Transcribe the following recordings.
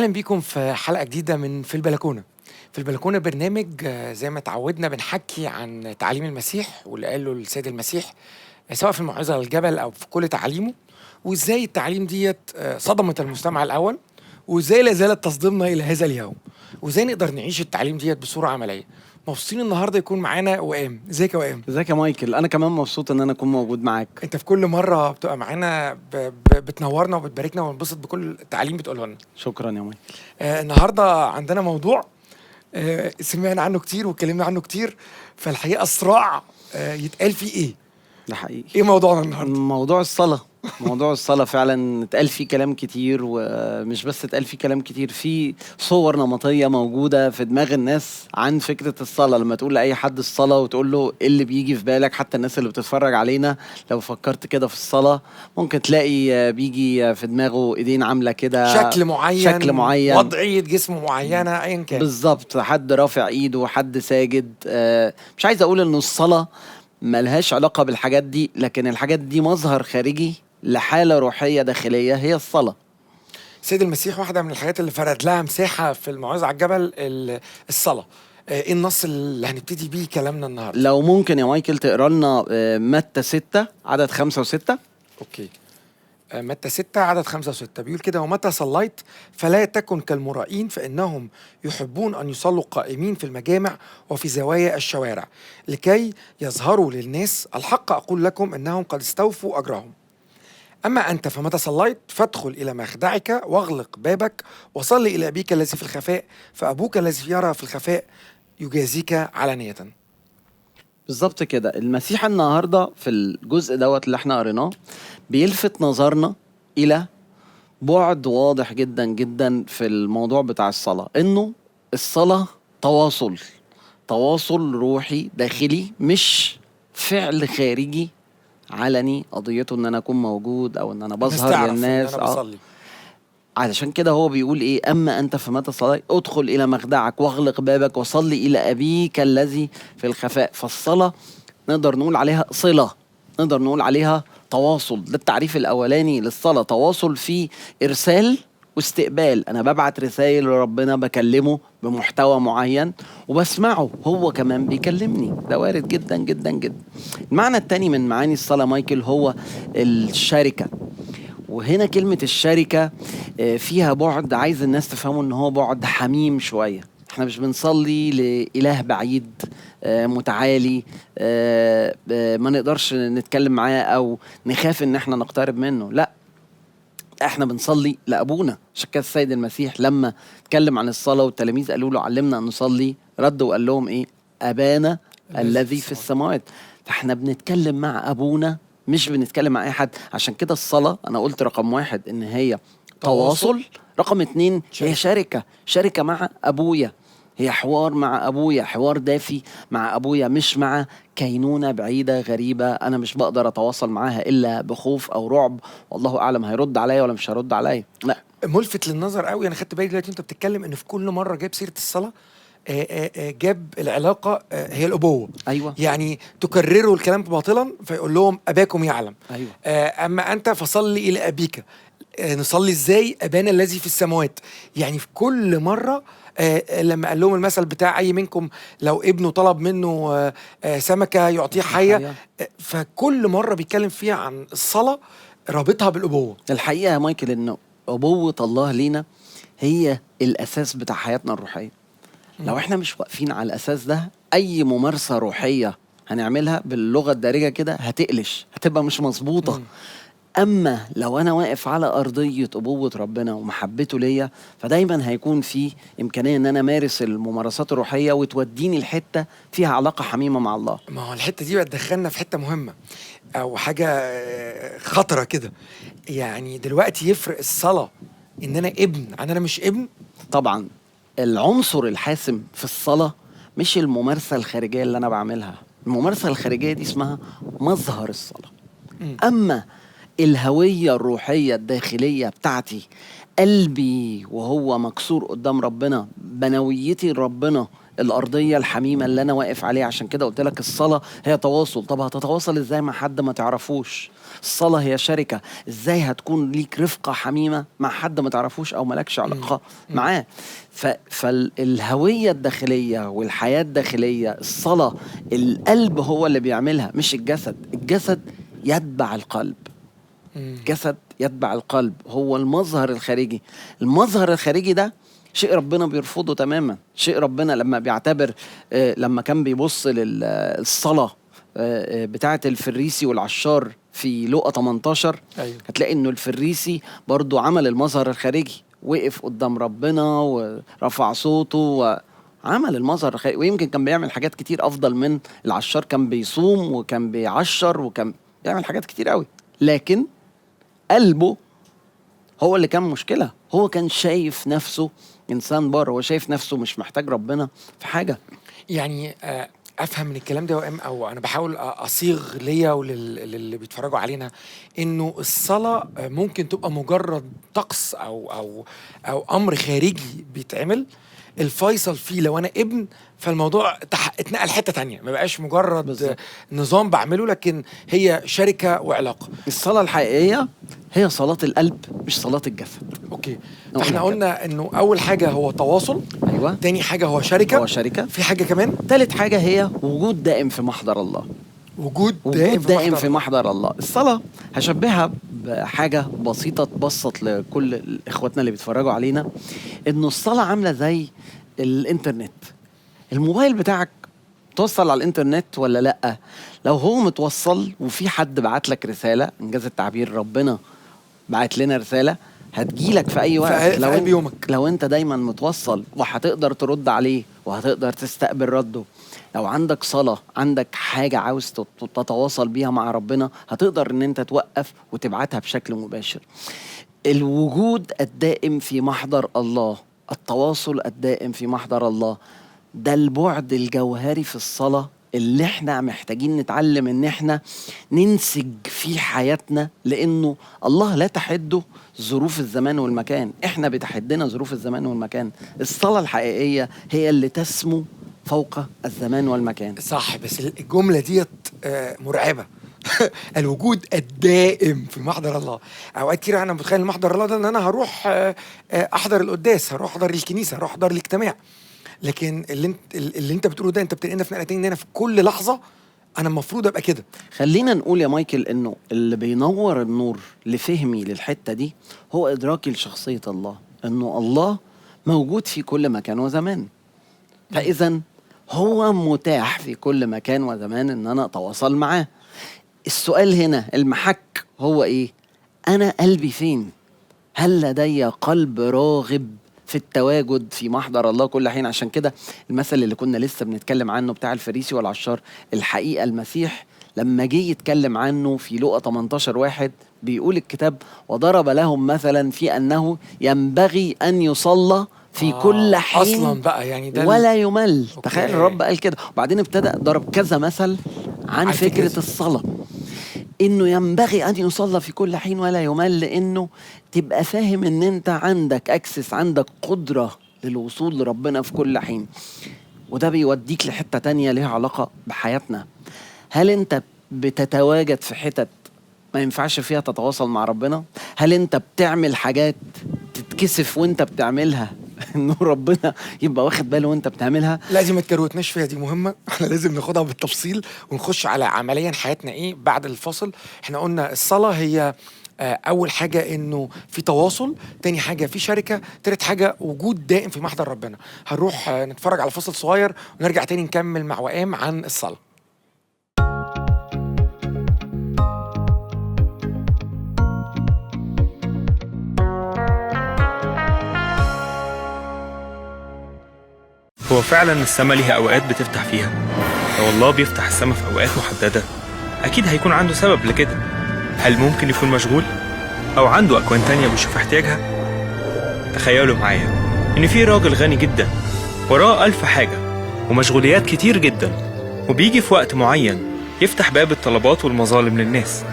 اهلا بيكم في حلقه جديده من في البلكونه. في البلكونه برنامج زي ما اتعودنا بنحكي عن تعاليم المسيح واللي قاله السيد المسيح، سواء في الموعظه على الجبل او في كل تعاليمه، وازاي التعاليم ديت صدمت المجتمع الاول، وازاي لا زالت تصدمنا الى هذا اليوم، وازاي نقدر نعيش التعليم ديت بصوره عمليه. مبسوطين النهارده يكون معانا وئام. ازيك يا وئام؟ ازيك يا مايكل؟ انا كمان مبسوط ان انا اكون موجود معاك. انت في كل مره بتبقى معانا بتنورنا وبتباركنا وننبسط بكل التعليم بتقولها لنا. شكرا يا مايكل. النهارده عندنا موضوع سمعنا عنه كتير واتكلمنا عنه كتير، فالحقيقه الصراع يتقال فيه ايه؟ ده حقيقي. ايه موضوعنا النهارده؟ موضوع الصلاة. موضوع الصلاة فعلا اتقال فيه كلام كتير، ومش بس اتقال فيه كلام كتير، في صور نمطية موجودة في دماغ الناس عن فكرة الصلاة. لما تقول لأي حد الصلاة وتقول له ايه اللي بيجي في بالك، حتى الناس اللي بتتفرج علينا لو فكرت كده في الصلاة ممكن تلاقي بيجي في دماغه ايدين عاملة كده، شكل معين، وضعية وضعيه جسم معينه، ايا كان. بالظبط، حد رافع ايده، حد ساجد. مش عايز اقول ان الصلاة ملهاش علاقة بالحاجات دي، لكن الحاجات دي مظهر خارجي لحالة روحية داخلية هي الصلاة. سيد المسيح واحده من الحاجات اللي فرد لها مساحه في الموعظه على الجبل الصلاه. ايه النص اللي هنبتدي بيه كلامنا النهارده؟ لو ممكن يا مايكل تقرا لنا متى 6 عدد 5 و6. اوكي. متى 6 عدد 5 و6 بيقول كده: ومتى صليت فلا تكن كالمرائين فإنهم يحبون أن يصلوا قائمين في المجامع وفي زوايا الشوارع لكي يظهروا للناس. الحق أقول لكم إنهم قد استوفوا أجرهم. أما أنت فمتى صليت فادخل إلى مخدعك واغلق بابك وصل إلى أبيك الذي في الخفاء، فأبوك الذي يرى في الخفاء يجازيك علانية. بالظبط كده. المسيح النهارده في الجزء دوت اللي احنا قريناه بيلفت نظرنا الى بعد واضح جدا جدا في الموضوع بتاع الصلاة، انه الصلاة تواصل روحي داخلي، مش فعل خارجي علني قضيته ان انا اكون موجود او ان انا الناس بظهر تعرف إن للناس. أنا بصلي. علشان كده هو بيقول ايه: اما انت فمتى صليت ادخل الى مخدعك واغلق بابك وصلي الى ابيك الذي في الخفاء. فالصلاة نقدر نقول عليها صلة، نقدر نقول عليها تواصل. ده التعريف الاولاني للصلاة، تواصل في ارسال واستقبال. انا ببعت رسائل لربنا، بكلمه بمحتوى معين وبسمعه هو كمان بيكلمني. ده وارد جدا جدا جدا. المعنى التاني من معاني الصلاة مايكل هو الشركة. وهنا كلمة الشركة فيها بعد عايز الناس تفهموا ان هو بعد حميم شوية. احنا مش بنصلي لإله بعيد متعالي ما نقدرش نتكلم معاه او نخاف ان احنا نقترب منه. لا، احنا بنصلي لأبونا. عشان كده السيد المسيح لما اتكلم عن الصلاة والتلاميذ قالوا له علمنا ان نصلي، رد وقال لهم ايه: أبانا الذي في السماوات. فاحنا بنتكلم مع أبونا، مش بنتكلم مع اي حد. عشان كده الصلاة انا قلت رقم 1 ان هي تواصل، رقم 2 هي شركة مع ابويا. هي حوار مع ابويا، حوار دافي مع ابويا، مش مع كينونة بعيدة غريبة انا مش بقدر اتواصل معاها الا بخوف او رعب، والله اعلم هيرد عليا ولا مش هيرد عليا. لا، ملفت للنظر قوي. انا خدت بالي دلوقتي انت بتتكلم ان في كل مره جاب سيره الصلاه جاب العلاقه هي الابوه. ايوه، يعني تكرروا الكلام باطلا فيقول لهم اباكم يعلم. ايوه، اما انت فصلي الى ابيك. نصلي ازاي؟ ابانا الذي في السماوات. يعني في كل مره لما قال لهم المثل بتاع اي منكم لو ابنه طلب منه سمكه يعطيه حيه. فكل مره بيتكلم فيها عن الصلاه رابطها بالابوه. الحقيقة يا مايكل ان ابوة الله لينا هي الاساس بتاع حياتنا الروحية. لو احنا مش واقفين على الاساس ده، اي ممارسة روحية هنعملها باللغة الدارجة كده هتقلش، هتبقى مش مظبوطة. اما لو انا واقف على ارضية ابوة ربنا ومحبته ليا، فدايما هيكون في امكانية ان انا امارس الممارسات الروحية وتوديني الحتة فيها علاقة حميمة مع الله. ما هو الحته دي بقى تدخلنا في حته مهمه او حاجه خطره كده. يعني دلوقتي يفرق الصلاه ان انا ابن عن انا مش ابن؟ طبعا العنصر الحاسم في الصلاة مش الممارسة الخارجية اللي انا بعملها. الممارسة الخارجية دي اسمها مظهر الصلاة. اما الهوية الروحية الداخلية بتاعتي، قلبي وهو مكسور قدام ربنا، بنويتي لربنا الأرضية الحميمة اللي أنا واقف عليها. عشان كده قلت لك الصلاة هي تواصل. طب هتتواصل إزاي مع حد ما تعرفوش؟ الصلاة هي شركة. إزاي هتكون ليك رفقة حميمة مع حد ما تعرفوش أو مالكش علاقة معاه؟ فالهوية الداخلية والحياة الداخلية، الصلاة القلب هو اللي بيعملها مش الجسد. الجسد يتبع القلب. جسد يتبع القلب، هو المظهر الخارجي. المظهر الخارجي ده شيء ربنا بيرفضه تماما. شيء ربنا لما بيعتبر لما كان بيبص للصلاة بتاعة الفريسي والعشار في لقا 18، أيوه. هتلاقي انه الفريسي برضو عمل المظهر الخارجي، وقف قدام ربنا ورفع صوته وعمل المظهر الخارجي، ويمكن كان بيعمل حاجات كتير افضل من العشار. كان بيصوم وكان بيعشر وكان بيعمل حاجات كتير قوي، لكن قلبه هو اللي كان مشكلة. هو كان شايف نفسه إنسان بار، هو شايف نفسه مش محتاج ربنا في حاجة. يعني افهم من الكلام ده او انا بحاول اصيغ ليا وللي بيتفرجوا علينا انه الصلاة ممكن تبقى مجرد طقس او امر خارجي بيتعمل. الفيصل فيه لو انا ابن فالموضوع اتنقل حتة تانية، ما بقاش مجرد بالظبط. نظام بعمله، لكن هي شركة وعلاقة. الصلاة الحقيقية هي صلاة القلب مش صلاة الجسد. اوكي، نقولها فاحنا كده. قلنا انه اول حاجة هو تواصل، أيوة. تاني حاجة هو شركة، هو شركة. في حاجة كمان تالت حاجة هي وجود دائم في محضر الله. وجود وجود دائم في الله. محضر الله. الصلاة هشبهها بحاجة بسيطة تبسط لكل إخواتنا اللي بيتفرجوا علينا، إنه الصلاة عاملة زي الإنترنت. الموبايل بتاعك توصل على الإنترنت ولا لأ؟ لو هو متوصل وفي حد بعت لك رسالة، إنجاز التعبير ربنا بعت لنا رسالة، هتجيلك في أي وقت. في قلب يومك. لو أنت دايما متوصل وهتقدر ترد عليه وهتقدر تستقبل رده. لو عندك صلاة، عندك حاجة عاوز تتواصل بيها مع ربنا، هتقدر ان انت توقف وتبعتها بشكل مباشر. الوجود الدائم في محضر الله، التواصل الدائم في محضر الله، ده البعد الجوهري في الصلاة اللي احنا محتاجين نتعلم ان احنا ننسج في حياتنا، لانه الله لا تحده ظروف الزمان والمكان، احنا بتحدنا ظروف الزمان والمكان. الصلاة الحقيقية هي اللي تسمو فوق الزمان والمكان. صح، بس الجملة ديت مرعبة. الوجود الدائم في محضر الله. اوقات كتير انا متخيل محضر الله ده ان انا هروح احضر القداس، هروح احضر الكنيسة، هروح احضر الاجتماع، لكن اللي انت بتقوله ده انت بتنقلنا في نقلة تانية، ان انا في كل لحظة انا المفروض ابقى كده. خلينا نقول يا مايكل انه اللي بينور النور لفهمي للحتة دي هو ادراكي لشخصية الله، انه الله موجود في كل مكان وزمان. فاذا هو متاح في كل مكان وزمان ان انا اتواصل معاه. السؤال هنا المحك هو ايه؟ انا قلبي فين؟ هل لدي قلب راغب في التواجد في محضر الله كل حين؟ عشان كده المثل اللي كنا لسه بنتكلم عنه بتاع الفريسي والعشار، الحقيقة المسيح لما جه يتكلم عنه في لقا 18:1 بيقول الكتاب: وضرب لهم مثلا في أنه ينبغي أن يصلى في كل حين اصلا بقى يعني ده ولا يمل. أوكي. تخيل الرب قال كده، وبعدين ابتدى ضرب كذا مثل عن فكرة كذا. الصلاة، انه ينبغي ان يصلى في كل حين ولا يمل، لانه تبقى فاهم ان انت عندك اكسس، عندك قدرة للوصول لربنا في كل حين. وده بيوديك لحتة تانية ليها علاقة بحياتنا. هل انت بتتواجد في حتت ما ينفعش فيها تتواصل مع ربنا؟ هل انت بتعمل حاجات تتكسف وانت بتعملها انه ربنا يبقى واخد باله وانت بتعملها؟ لازم ما تكروتناش فيها، دي مهمة. احنا لازم ناخدها بالتفصيل ونخش على عمليا حياتنا ايه بعد الفاصل. احنا قلنا الصلاة هي اول حاجة انه في تواصل، تاني حاجة في شركة، تالت حاجة وجود دائم في محضر ربنا. هنروح نتفرج على فاصل صغير ونرجع تاني نكمل مع وئام عن الصلاة. هو فعلا السما ليها أوقات بتفتح فيها. لو الله بيفتح السما في أوقات محددة أكيد هيكون عنده سبب لكده. هل ممكن يكون مشغول؟ أو عنده أكوان تانية بيشوف احتياجها؟ تخيلوا معايا إن في راجل غني جدا وراه 1000 حاجة ومشغوليات كتير جدا، وبيجي في وقت معين يفتح باب الطلبات والمظالم للناس.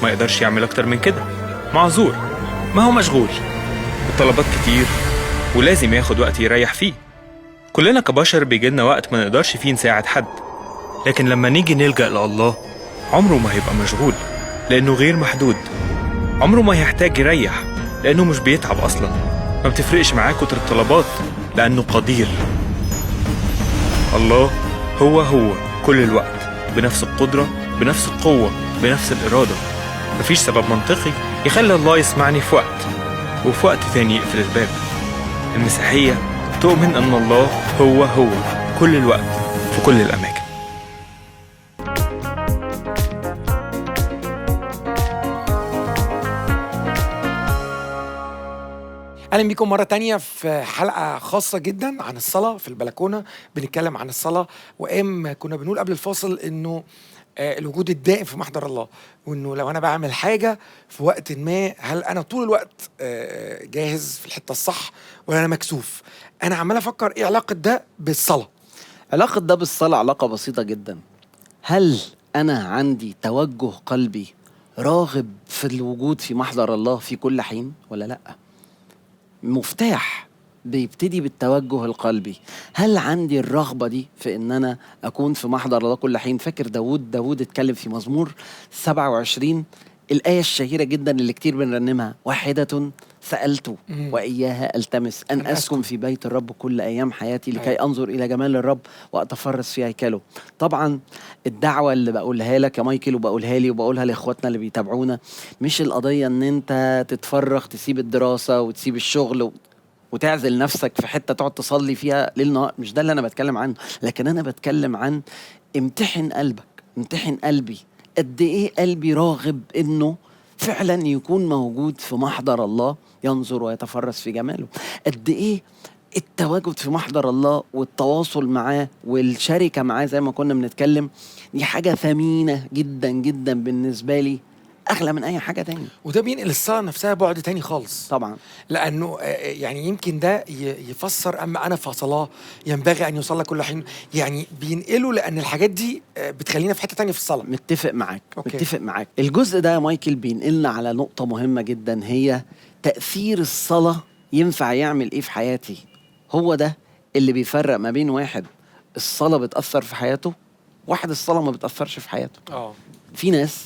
ما يقدرش يعمل أكتر من كده، معذور، ما هو مشغول، الطلبات كتير ولازم ياخد وقت يريح فيه. كلنا كبشر بيجيلنا وقت ما نقدرش فيه نساعد حد، لكن لما نيجي نلجأ لله عمره ما هيبقى مشغول لأنه غير محدود. عمره ما هيحتاج يريح لأنه مش بيتعب أصلا. ما بتفرقش معاه كتر الطلبات لأنه قدير. الله هو كل الوقت، بنفس القدرة، بنفس القوة، بنفس الإرادة. مفيش سبب منطقي يخلي الله يسمعني في وقت وفي وقت تاني يقفل الباب. المسيحية تؤمن أن الله هو كل الوقت في كل الأماكن. اهلا بيكم مره تانية في حلقه خاصه جدا عن الصلاه في البلكونه. بنتكلم عن الصلاه، كنا بنقول قبل الفاصل انه الوجود الدائم في محضر الله، وانه لو انا بعمل حاجه في وقت ما، هل انا طول الوقت جاهز في الحته الصح ولا انا مكسوف؟ انا عمال افكر ايه علاقه ده بالصلاه. علاقة ده بالصلاة علاقة بسيطة جدا. هل أنا عندي توجه قلبي راغب في الوجود في محضر الله في كل حين ولا لأ؟ مفتاح بيبتدي بالتوجه القلبي. هل عندي الرغبة دي في ان انا اكون في محضر الله كل حين؟ فاكر داود اتكلم في مزمور 27 الآية الشهيرة جدا اللي كتير بنرنمها: واحدة سألت وإياها ألتمس أن أسكن في بيت الرب كل أيام حياتي لكي أنظر إلى جمال الرب وأتفرس في هيكله. طبعا الدعوة اللي بقولها لك يا مايكل وبقولها لي وبقولها لإخواتنا اللي بيتابعونا، مش القضية أن أنت تتفرغ تسيب الدراسة وتسيب الشغل وتعزل نفسك في حتة تقعد تصلي فيها ليل نهار. مش ده اللي أنا بتكلم عنه، لكن أنا بتكلم عن امتحن قلبك، امتحن قلبي. قد إيه قلبي راغب إنه فعلا يكون موجود في محضر الله ينظر ويتفرس في جماله؟ قد إيه التواجد في محضر الله والتواصل معاه والشركة معاه زي ما كنا بنتكلم، دي حاجة ثمينة جدا جدا بالنسبة لي، أغلى من أي حاجة تاني. وده بينقل الصلاه نفسها بعد تاني خالص طبعا، لانه يعني يمكن ده يفسر اما انا في صلاه ينبغي ان يصلى كل حين، يعني بينقله لان الحاجات دي بتخلينا في حته تانية في الصلاه. متفق معاك. أوكي. متفق معاك. الجزء ده يا مايكل بينقلنا على نقطة مهمة جدا، هي تأثير الصلاة ينفع يعمل إيه في حياتي. هو ده اللي بيفرق ما بين واحد الصلاة بتأثر في حياته، واحد الصلاة ما بتأثرش في حياته. في ناس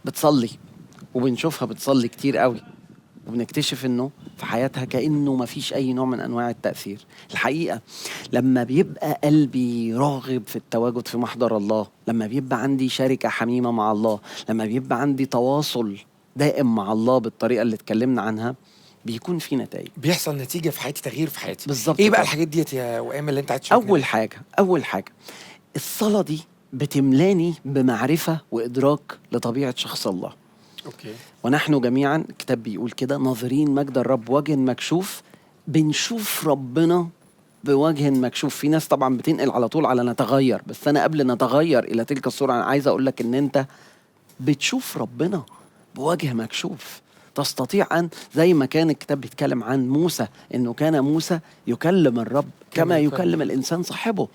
بتصلي وبنشوفها بتصلي كتير قوي وبنكتشف انه في حياتها كأنه ما فيش اي نوع من انواع التأثير. الحقيقة لما بيبقى قلبي راغب في التواجد في محضر الله، لما بيبقى عندي شركة حميمة مع الله، لما بيبقى عندي تواصل دائم مع الله بالطريقة اللي اتكلمنا عنها، بيكون في نتائج، بيحصل نتيجه في حياتي، تغيير في حياتي. بالظبط. ايه بقى الحاجات ديت يا وائل اللي انت عايز تشوفها؟ اول حاجة الصلاة دي بتملاني بمعرفة وإدراك لطبيعة شخص الله. اوكي. ونحن جميعا، الكتاب بيقول كده: ناظرين مجد الرب وجه مكشوف. بنشوف ربنا بوجه مكشوف. في ناس طبعا بتنقل على طول على نتغير، بس انا قبل نتغير الى تلك الصورة انا عايز اقول لك ان انت بتشوف ربنا بوجه مكشوف. تستطيع ان، زي ما كان الكتاب بيتكلم عن موسى انه كان موسى يكلم الرب كما يكلم الانسان صاحبه،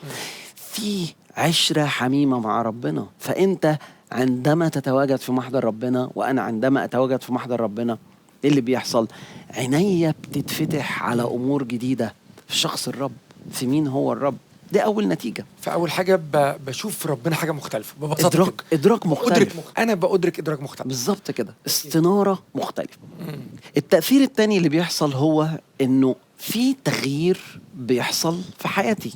في عشرة حميمة مع ربنا. فانت عندما تتواجد في محضر ربنا، وأنا عندما أتواجد في محضر ربنا، إيه اللي بيحصل؟ عينيا بتتفتح على أمور جديدة في شخص الرب، في مين هو الرب. دي أول نتيجة. فأول حاجة بشوف ربنا حاجة مختلفة ببساطة. إدراك مختلف. أنا بأدرك إدراك مختلف. بالظبط كده، استنارة مختلفة. التأثير التاني اللي بيحصل هو إنه في تغيير بيحصل في حياتي.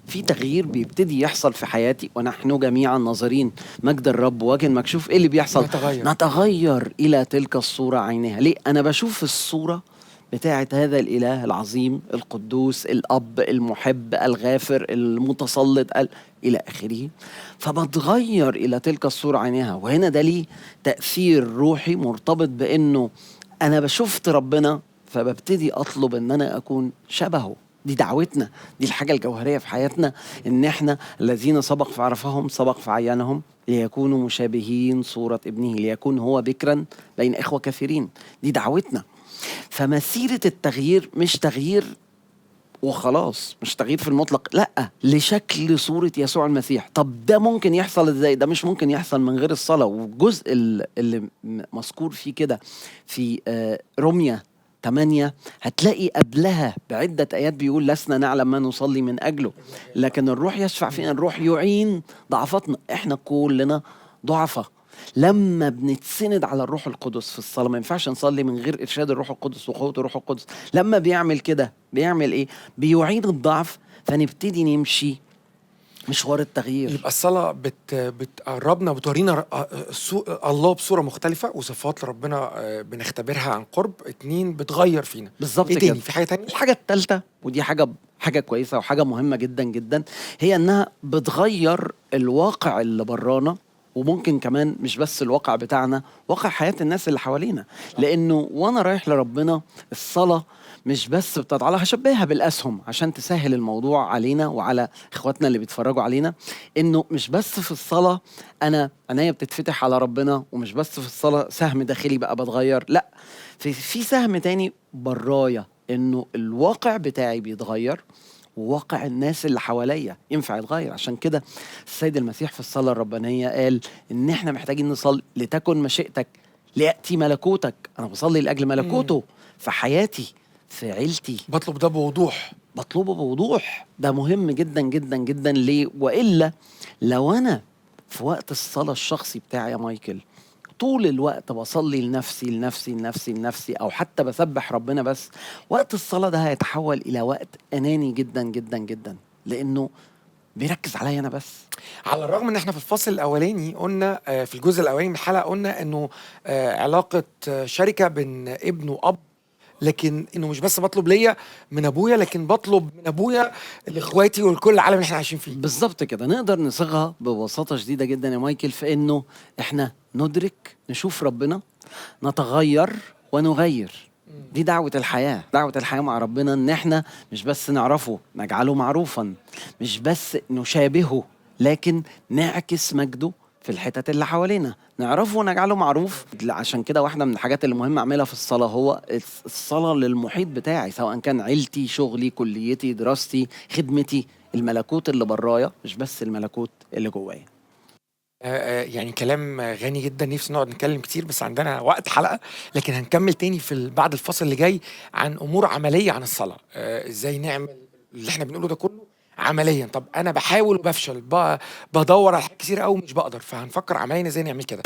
في تغيير بيبتدي يحصل في حياتي، ونحن جميعا ناظرين مجد الرب وجه مكشوف. ايه اللي بيحصل؟ نتغير الى تلك الصورة عينها. ليه؟ انا بشوف الصورة بتاعة هذا الاله العظيم القدوس الاب المحب الغافر المتسلط الى اخره، فبتغير الى تلك الصورة عينها. وهنا ده ليه تأثير روحي مرتبط بانه انا بشوفت ربنا، فببتدي اطلب ان انا اكون شبهه. دي دعوتنا، دي الحاجة الجوهرية في حياتنا، إن إحنا الذين سبق فعرفهم سبق فعينهم ليكونوا مشابهين صورة ابنه ليكون هو بكرا بين إخوة كثيرين. دي دعوتنا. فمسيرة التغيير مش تغيير وخلاص، مش تغيير في المطلق، لأ، لشكل صورة يسوع المسيح. طب ده ممكن يحصل إزاي؟ ده مش ممكن يحصل من غير الصلاة. والجزء اللي مذكور فيه كده في رمية 8 هتلاقي قبلها بعدة آيات بيقول لسنا نعلم ما نصلي من أجله، لكن الروح يشفع فينا، الروح يعين ضعفاتنا. احنا كلنا ضعفة. لما بنتسند على الروح القدس في الصلاة، ما ينفعش نصلي من غير إرشاد الروح القدس وقوة الروح القدس. لما بيعمل كده بيعمل إيه؟ بيعين الضعف، فنبتدي نمشي مشوار التغيير. يبقى الصلاة بتقربنا، بتورينا الله بصورة مختلفة، وصفات ربنا بنختبرها عن قرب. 2 بتغير فينا. بالظبط ايه كده. تاني؟ في حاجة تانية؟ الحاجة الثالثة، ودي حاجة كويسة وحاجة مهمة جدا جدا، هي انها بتغير الواقع اللي برانا، وممكن كمان مش بس الواقع بتاعنا، واقع حياة الناس اللي حوالينا. لانه وانا رايح لربنا الصلاة مش بس بتضع، هشبهها بالاسهم عشان تسهل الموضوع علينا وعلى اخواتنا اللي بيتفرجوا علينا، انه مش بس في الصلاة انا عينيا بتتفتح على ربنا، ومش بس في الصلاة سهم داخلي بقى بتغير، لا، في سهم تاني برايا، انه الواقع بتاعي بيتغير، وواقع الناس اللي حواليا ينفع يتغير. عشان كده السيد المسيح في الصلاة الربانية قال ان احنا محتاجين نصلي لتكن مشيئتك ليأتي ملكوتك. انا بصلي لأجل ملكوته في حياتي، في عيلتي. بطلب ده بوضوح. بطلبه بوضوح. ده مهم جدا جدا جدا. ليه؟ وإلا لو أنا في وقت الصلاة الشخصي بتاعي يا مايكل طول الوقت بصلي لنفسي لنفسي لنفسي لنفسي، أو حتى بسبح ربنا بس، وقت الصلاة ده هيتحول إلى وقت أناني جدا جدا جدا، لأنه بيركز عليا أنا بس. على الرغم ان احنا في الفصل الاولاني قلنا، في الجزء الاولاني من الحلقة قلنا انه علاقة شركة بين ابن واب، لكن انه مش بس بطلب ليا من ابويا، لكن بطلب من ابويا لاخواتي ولكل العالم اللي احنا عايشين فيه. بالظبط كده. نقدر نصيغها ببساطة شديدة جدا يا مايكل في انه احنا ندرك، نشوف ربنا، نتغير ونغير. دي دعوة الحياة. دعوة الحياة مع ربنا ان احنا مش بس نعرفه، نجعله معروفا، مش بس نشابهه، لكن نعكس مجده في الحتت اللي حوالينا، نعرفه ونجعله معروف. عشان كده واحدة من الحاجات اللي مهم أعملها في الصلاة هو الصلاة للمحيط بتاعي، سواء كان عيلتي، شغلي، كليتي، دراستي، خدمتي، الملكوت اللي برايا مش بس الملكوت اللي جوايا. يعني كلام غني جدا، نفسي نقعد نتكلم كتير بس عندنا وقت حلقة، لكن هنكمل تاني في بعد الفصل اللي جاي عن أمور عملية عن الصلاة. ازاي نعمل اللي احنا بنقوله ده كله عمليا. طب أنا بحاول وبفشل، بدور على حاجات كتير قوي مش بقدر، فهنفكر عمليا ازاي نعمل كده.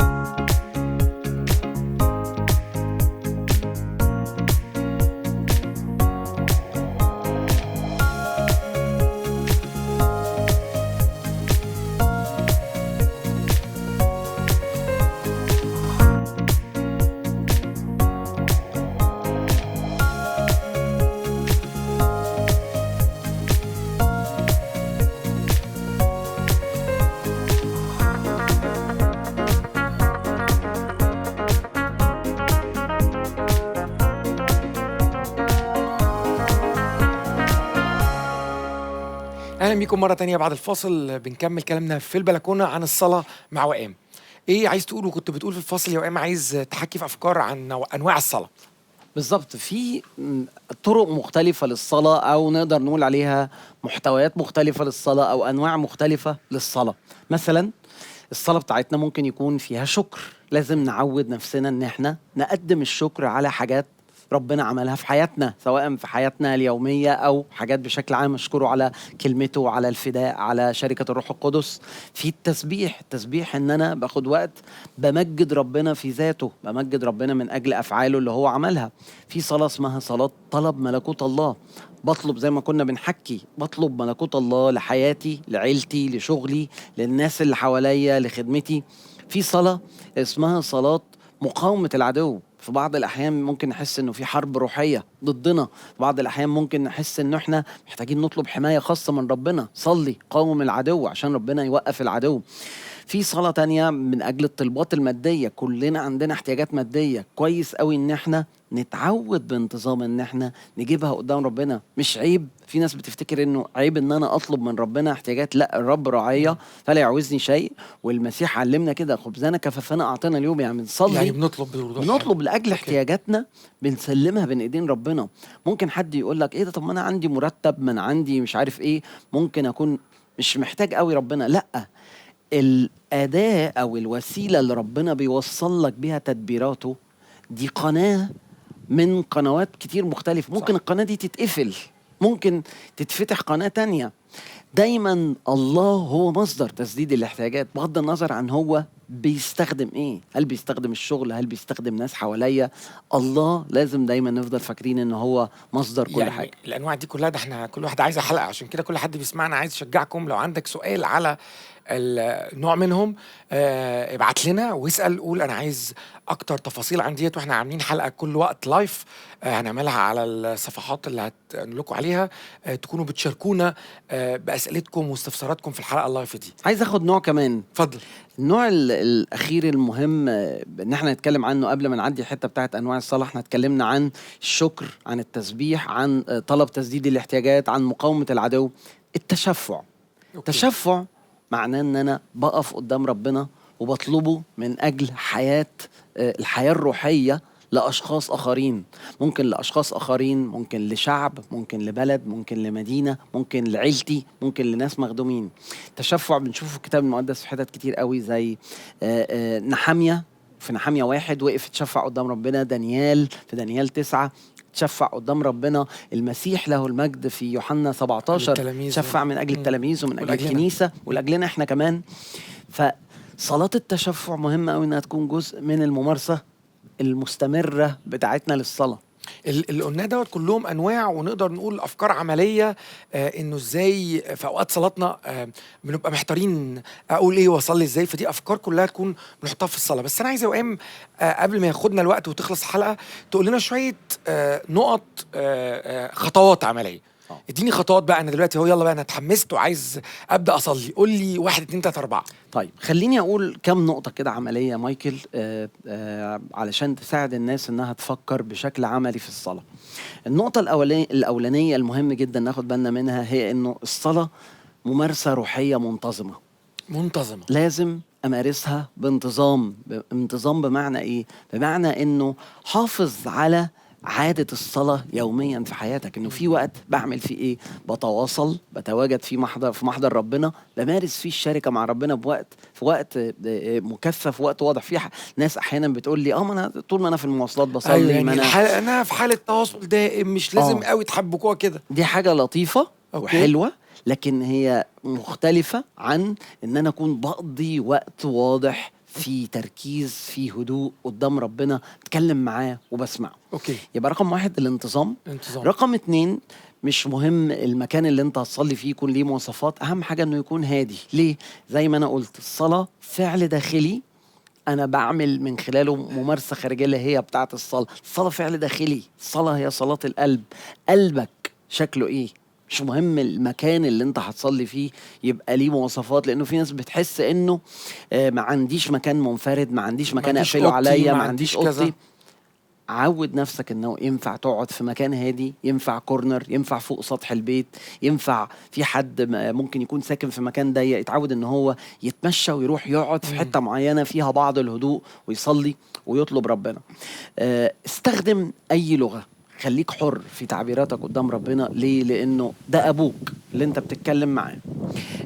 اهلا بيكم مره تانية بعد الفاصل. بنكمل كلامنا في البلكونه عن الصلاه مع وئام. ايه عايز تقوله؟ كنت بتقول في الفاصل يا وئام عايز تحكي في افكار عن انواع الصلاه. بالظبط. في طرق مختلفة للصلاة، أو نقدر نقول عليها محتويات مختلفة للصلاة، أو أنواع مختلفة للصلاة. مثلا الصلاة بتاعتنا ممكن يكون فيها شكر. لازم نعود نفسنا إن احنا نقدم الشكر على حاجات ربنا عملها في حياتنا، سواء في حياتنا اليومية أو حاجات بشكل عام. أشكره على كلمته، على الفداء، على شركة الروح القدس. في التسبيح إن أنا باخد وقت بمجد ربنا في ذاته، بمجد ربنا من أجل أفعاله اللي هو عملها. في صلاة اسمها صلاة طلب ملكوت الله. بطلب زي ما كنا بنحكي، بطلب ملكوت الله لحياتي، لعيلتي، لشغلي، للناس اللي حواليا، لخدمتي. في صلاة اسمها صلاة مقاومة العدو. في بعض الأحيان ممكن نحس إنه في حرب روحية ضدنا، في بعض الأحيان ممكن نحس إنه إحنا محتاجين نطلب حماية خاصة من ربنا. صلي قاوم العدو عشان ربنا يوقف العدو. في صلاة تانية من أجل الطلبات المادية. كلنا عندنا احتياجات مادية، كويس قوي إن إحنا نتعود بانتظام إن إحنا نجيبها قدام ربنا. مش عيب. في ناس بتفتكر إنه عيب إن أنا أطلب من ربنا احتياجات. لا، الرب راعية فلا يعوزني شيء، والمسيح علمنا كده، خبزنا كفافنا أعطينا اليوم. يعني بنصلي، يعني بنطلب لأجل احتياجاتنا، بنسلمها بين إيدين ربنا. ممكن حد يقول لك إيه ده؟ طب ما أنا عندي مرتب، ما أنا عندي مش عارف إيه، ممكن أكون مش محتاج قوي ربنا. لأ، الأداة أو الوسيلة اللي ربنا بيوصل لك بيها تدبيراته دي قناة من قنوات كتير مختلفة. ممكن صح. القناة دي تتقفل، ممكن تتفتح قناة تانية. دايما الله هو مصدر تسديد الاحتياجات، بغض النظر عن هو بيستخدم ايه، هل بيستخدم الشغل، هل بيستخدم ناس حواليا. الله لازم دايما نفضل فاكرين ان هو مصدر كل يعني حاجة. الانواع دي كلها، ده احنا كل واحد عايزه حلقه، عشان كده كل حد بيسمعنا عايز يشجعكم. لو عندك سؤال على النوع منهم ابعت لنا واسال، قول انا عايز اكتر تفاصيل عن ديت. واحنا عاملين حلقه كل وقت لايف هنعملها على الصفحات اللي هنقول لكم عليها، تكونوا بتشاركونا باسئلتكم واستفساراتكم في الحلقه اللايف دي. عايز اخد نوع كمان، اتفضل. النوع الاخير المهم ان احنا نتكلم عنه قبل ما نعدي الحته بتاعت انواع الصلاه. احنا اتكلمنا عن الشكر، عن التسبيح، عن طلب تسديد الاحتياجات، عن مقاومه العدو. التشفع، التشفع معناه ان انا بقف قدام ربنا وبطلبه من اجل الحياه الروحيه لاشخاص اخرين. ممكن لاشخاص اخرين، ممكن لشعب، ممكن لبلد، ممكن لمدينه، ممكن لعيلتي، ممكن لناس مخدومين. تشفع بنشوفه في الكتاب المقدس في حتت كتير قوي، زي نحمية. في نحمية 1 وقف تشفع قدام ربنا. دانيال في دانيال 9 تشفع قدام ربنا. المسيح له المجد في يوحنا 17 للتلاميذ. تشفع من اجل التلاميذ ومن اجل ولأجلنا. الكنيسه ولاجلنا احنا كمان. فصلاه التشفع مهمه قوي انها تكون جزء من الممارسه المستمرة بتاعتنا للصلاة. اللي قلناه دوت كلهم انواع، ونقدر نقول افكار عمليه انه ازاي في اوقات صلاتنا بنبقى محتارين اقول ايه واصلي ازاي. فدي افكار كلها تكون بنحطها في الصلاه. بس انا عايز يا وئام قبل ما ياخدنا الوقت وتخلص الحلقه تقول لنا شويه نقط خطوات عمليه. اديني خطوات بقى. انا دلوقتي يلا بقى انا اتحمست وعايز ابدا اصلي. قول لي 1 2 3 4. طيب خليني اقول كم نقطة كده عملية مايكل علشان تساعد الناس انها تفكر بشكل عملي في الصلاة. النقطة الاولانية المهم جدا ناخد بالنا منها هي انه الصلاة ممارسة روحية منتظمة. لازم امارسها بانتظام. انتظام بمعنى ايه؟ بمعنى انه حافظ على عادة الصلاة يوميا في حياتك، انه في وقت بعمل فيه ايه؟ بتواصل، بتواجد في محضر ربنا، بمارس فيه الشركة مع ربنا في وقت مكثف، وقت واضح. في ناس احيانا بتقول لي ما انا طول ما انا في المواصلات بصلي. أيوة يعني ما انا في حالة تواصل دائم، مش لازم قوي تحبكوها كده. دي حاجة لطيفة وحلوة، لكن هي مختلفة عن ان انا اكون بقضي وقت واضح في تركيز، في هدوء قدام ربنا، اتكلم معاه وبسمعه. يبقى رقم 1 الانتظام. رقم 2 مش مهم المكان اللي انت هتصلي فيه يكون ليه مواصفات، اهم حاجة انه يكون هادي. ليه؟ زي ما انا قلت، الصلاة فعل داخلي انا بعمل من خلاله ممارسة خارجية اللي هي بتاعت الصلاة. الصلاة فعل داخلي، الصلاة هي صلاة القلب. قلبك شكله ايه؟ مش مهم المكان اللي انت هتصلي فيه يبقى ليه مواصفات، لانه في ناس بتحس انه ما عنديش مكان منفرد، ما عنديش مكان اقفله عليا، ما عنديش اوضتي. عود نفسك انه ينفع تقعد في مكان هادي، ينفع كورنر، ينفع فوق سطح البيت، ينفع في حد ممكن يكون ساكن في مكان ضيق يتعود ان هو يتمشى ويروح يقعد في حتة معينة فيها بعض الهدوء ويصلي ويطلب ربنا. استخدم اي لغة، خليك حر في تعبيراتك قدام ربنا. ليه؟ لانه ده ابوك اللي انت بتتكلم معاه.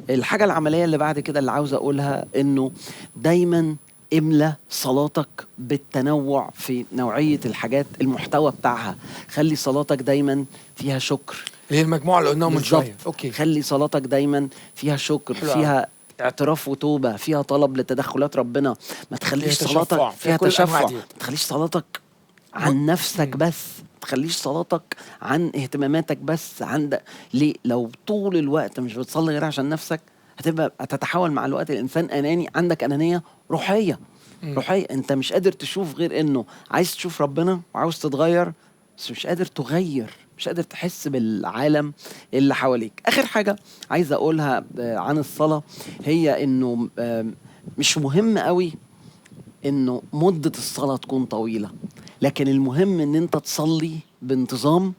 الحاجة العملية اللي بعد كده اللي عاوز اقولها انه دايما املى صلاتك بالتنوع في نوعية الحاجات، المحتوى بتاعها. خلي صلاتك دايما فيها شكر، اللي هي المجموعة اللي قلناها من شوية. خلي صلاتك دايما فيها شكر، فيها اعتراف وتوبة، فيها طلب لتدخلات ربنا. ما تخليش صلاتك فيها تشفع، ما تخليش صلاتك عن نفسك بس، تخليش صلاتك عن اهتماماتك بس. ليه؟ لو طول الوقت مش بتصلي غير عشان نفسك هتتحول مع الوقت الانسان اناني. عندك انانيه روحيه. انت مش قادر تشوف غير انه عايز تشوف ربنا وعاوز تتغير، بس مش قادر تغير، مش قادر تحس بالعالم اللي حواليك. اخر حاجه عايز اقولها عن الصلاه هي انه مش مهم قوي انه مده الصلاه تكون طويله، لكن المهم ان انت تصلي بانتظام،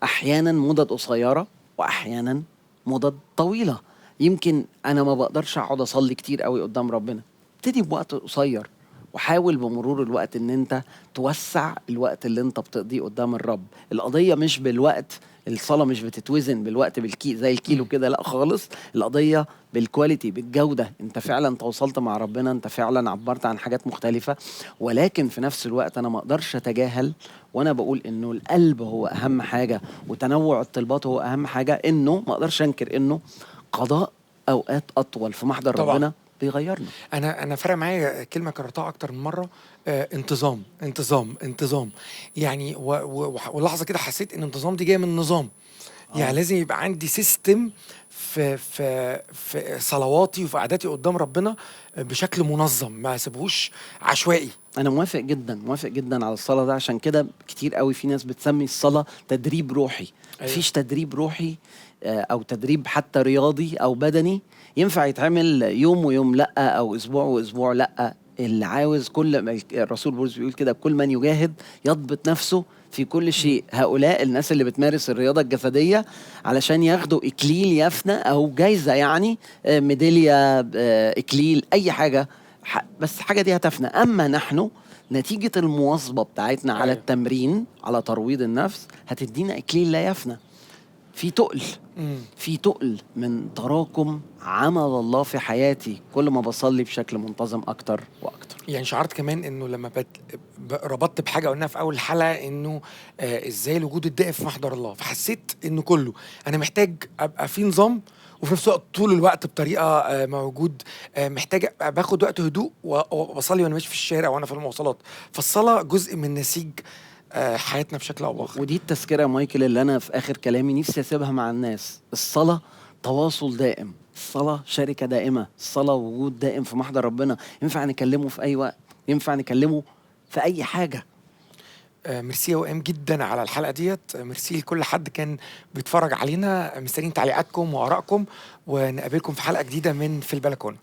احيانا مدد قصيره واحيانا مدد طويله. يمكن انا ما بقدرش اقعد اصلي كتير قوي قدام ربنا، ابتدي بوقت قصير وحاول بمرور الوقت ان انت توسع الوقت اللي انت بتقضيه قدام الرب. القضيه مش بالوقت الصلاة مش بتتوزن بالوقت زي الكيلو كده، لا خالص. القضية بالكواليتي، بالجودة. انت فعلا تواصلت مع ربنا، انت فعلا عبرت عن حاجات مختلفة. ولكن في نفس الوقت انا ما اقدرش اتجاهل وانا بقول انه القلب هو اهم حاجة وتنوع الطلبات هو اهم حاجة، انه ما اقدرش انكر انه قضاء اوقات اطول في محضر طبعا. ربنا بيغيرنا. انا فرق معايا كلمه كررتها اكتر من مره، انتظام انتظام انتظام. يعني ولحظه كده حسيت ان انتظام دي جايه من نظام. يعني لازم يبقى عندي سيستم في صلواتي وفي قعداتي قدام ربنا بشكل منظم، ما اسيبهوش عشوائي. انا موافق جدا، موافق جدا على الصلاه ده. عشان كده كتير قوي في ناس بتسمي الصلاه تدريب روحي. أيوة. مفيش تدريب روحي او تدريب حتى رياضي او بدني ينفع يتعمل يوم ويوم لا، او اسبوع واسبوع لا. اللي عاوز كل الرسول بولس بيقول كده: كل من يجاهد يضبط نفسه في كل شيء. هؤلاء الناس اللي بتمارس الرياضة الجسدية علشان ياخدوا إكليل يفنى أو جايزة، يعني ميدالية، إكليل، أي حاجة، بس حاجة دي هتفنى. أما نحن نتيجة المواظبة بتاعتنا على أيوة. التمرين، على ترويض النفس، هتدينا إكليل لا يفنى. في تقل، في تقل من تراكم عمل الله في حياتي كل ما بصلي بشكل منتظم أكتر وأكتر. يعني شعرت كمان انه لما ربطت بحاجه قلناها في اول الحلقه، انه ازاي الوجود الدائم في محضر الله، فحسيت انه كله انا محتاج ابقى في نظام، وفي نفس الوقت طول الوقت بطريقه موجود. محتاج أبقى باخد وقت هدوء وبصلي وانا ماشي في الشارع وانا في المواصلات. فالصلاه جزء من نسيج حياتنا بشكل او باخر. ودي التذكرة يا مايكل اللي أنا في آخر كلامي نفسي أسيبها مع الناس. الصلاة تواصل دائم، الصلاة شركة دائمة، الصلاة وجود دائم في محضر ربنا. ينفع نكلمه في أي وقت، ينفع نكلمه في أي حاجة. ميرسي يا وئام جدا على الحلقه ديت. ميرسي لكل حد كان بيتفرج علينا. مستنيين تعليقاتكم وارائكم، ونقابلكم في حلقه جديده من في البلكونه.